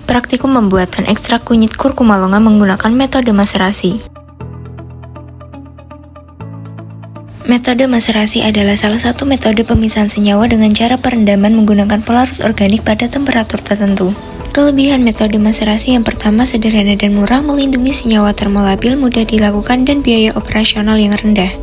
Praktikum pembuatan ekstrak kunyit kurkuma longa menggunakan metode maserasi. Metode maserasi adalah salah satu metode pemisahan senyawa dengan cara perendaman menggunakan pelarut organik pada temperatur tertentu. Kelebihan metode maserasi yang pertama sederhana dan murah, melindungi senyawa termolabil, mudah dilakukan, dan biaya operasional yang rendah.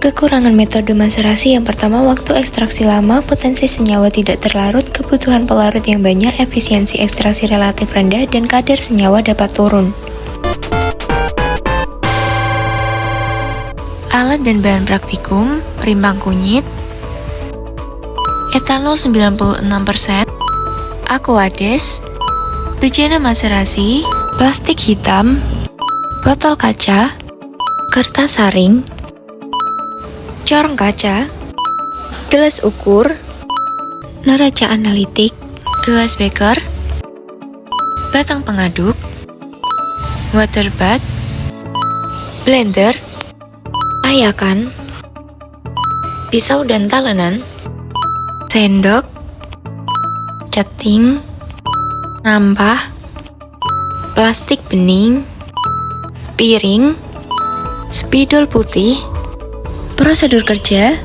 Kekurangan metode maserasi yang pertama, waktu ekstraksi lama, potensi senyawa tidak terlarut, kebutuhan pelarut yang banyak, efisiensi ekstraksi relatif rendah, dan kadar senyawa dapat turun. Alat dan bahan praktikum: rimbang kunyit, etanol 96%, aquades, bejana maserasi, plastik hitam, botol kaca, kertas saring, corong kaca, gelas ukur, neraca analitik, gelas beker, batang pengaduk, water bath, blender, ayakan, pisau dan talenan, sendok, ceting, nampah, plastik bening, piring, spidol putih. Prosedur kerja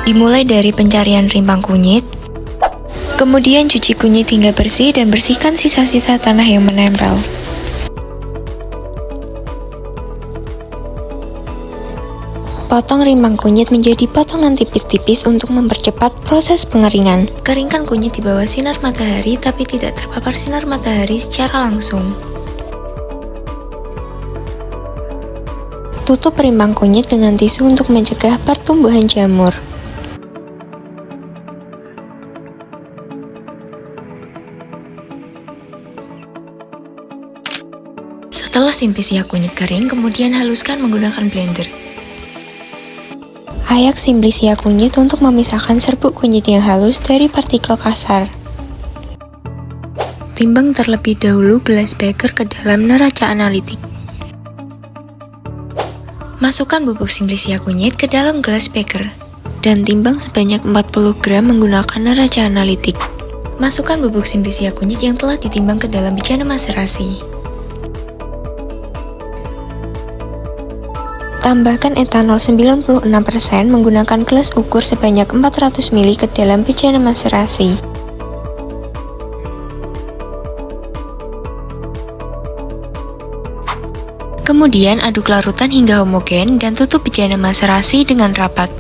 dimulai dari pencarian rimbang kunyit, kemudian cuci kunyit hingga bersih dan bersihkan sisa-sisa tanah yang menempel. Potong rimbang kunyit menjadi potongan tipis-tipis untuk mempercepat proses pengeringan. Keringkan kunyit di bawah sinar matahari tapi tidak terpapar sinar matahari secara langsung. Tutup rimbang kunyit dengan tisu untuk mencegah pertumbuhan jamur. Setelah simplisia kunyit kering, kemudian haluskan menggunakan blender. Ayak simplisia kunyit untuk memisahkan serbuk kunyit yang halus dari partikel kasar. Timbang terlebih dahulu gelas beker ke dalam neraca analitik. Masukkan bubuk simplisia kunyit ke dalam gelas beker dan timbang sebanyak 40 gram menggunakan neraca analitik. Masukkan bubuk simplisia kunyit yang telah ditimbang ke dalam bejana maserasi. Tambahkan etanol 96% menggunakan gelas ukur sebanyak 400 ml ke dalam bejana maserasi. Kemudian aduk larutan hingga homogen dan tutup bejana maserasi dengan rapat,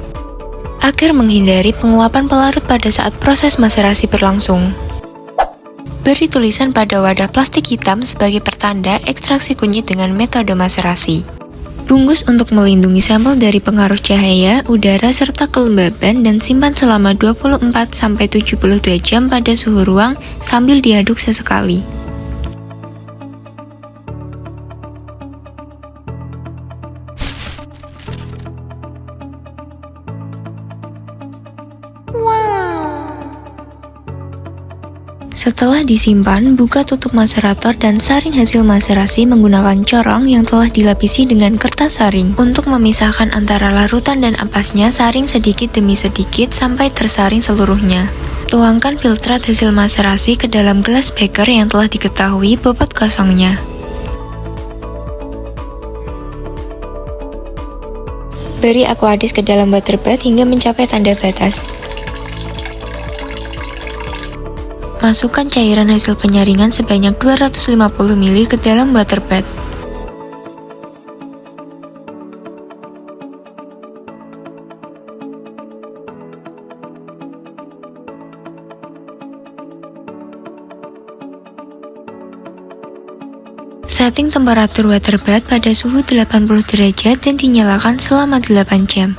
agar menghindari penguapan pelarut pada saat proses maserasi berlangsung. Beri tulisan pada wadah plastik hitam sebagai pertanda ekstraksi kunyit dengan metode maserasi. Bungkus untuk melindungi sampel dari pengaruh cahaya, udara, serta kelembaban dan simpan selama 24-72 jam pada suhu ruang sambil diaduk sesekali. Setelah disimpan, buka tutup maserator dan saring hasil maserasi menggunakan corong yang telah dilapisi dengan kertas saring. Untuk memisahkan antara larutan dan ampasnya, saring sedikit demi sedikit sampai tersaring seluruhnya. Tuangkan filtrat hasil maserasi ke dalam gelas beker yang telah diketahui bobot kosongnya. Beri aquades ke dalam water bath hingga mencapai tanda batas. Masukkan cairan hasil penyaringan sebanyak 250 ml ke dalam water bath. Setting temperatur water bath pada suhu 80 derajat dan dinyalakan selama 8 jam.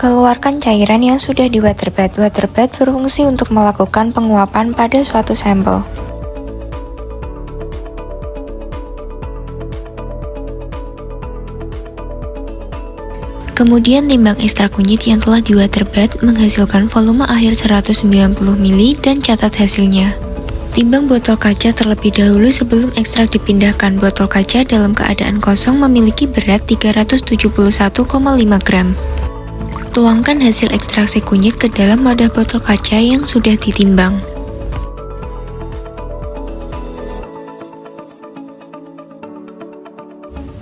Keluarkan cairan yang sudah di water bath. Water bath berfungsi untuk melakukan penguapan pada suatu sampel. Kemudian timbang ekstrak kunyit yang telah di water bath menghasilkan volume akhir 190 ml dan catat hasilnya. Timbang botol kaca terlebih dahulu sebelum ekstrak dipindahkan. Botol kaca dalam keadaan kosong memiliki berat 371,5 gram. Tuangkan hasil ekstraksi kunyit ke dalam wadah botol kaca yang sudah ditimbang.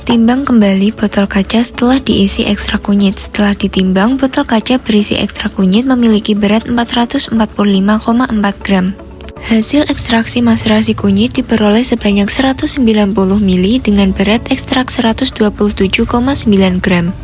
Timbang kembali botol kaca setelah diisi ekstrak kunyit. Setelah ditimbang, botol kaca berisi ekstrak kunyit memiliki berat 445,4 gram. Hasil ekstraksi maserasi kunyit diperoleh sebanyak 190 ml dengan berat ekstrak 127,9 gram.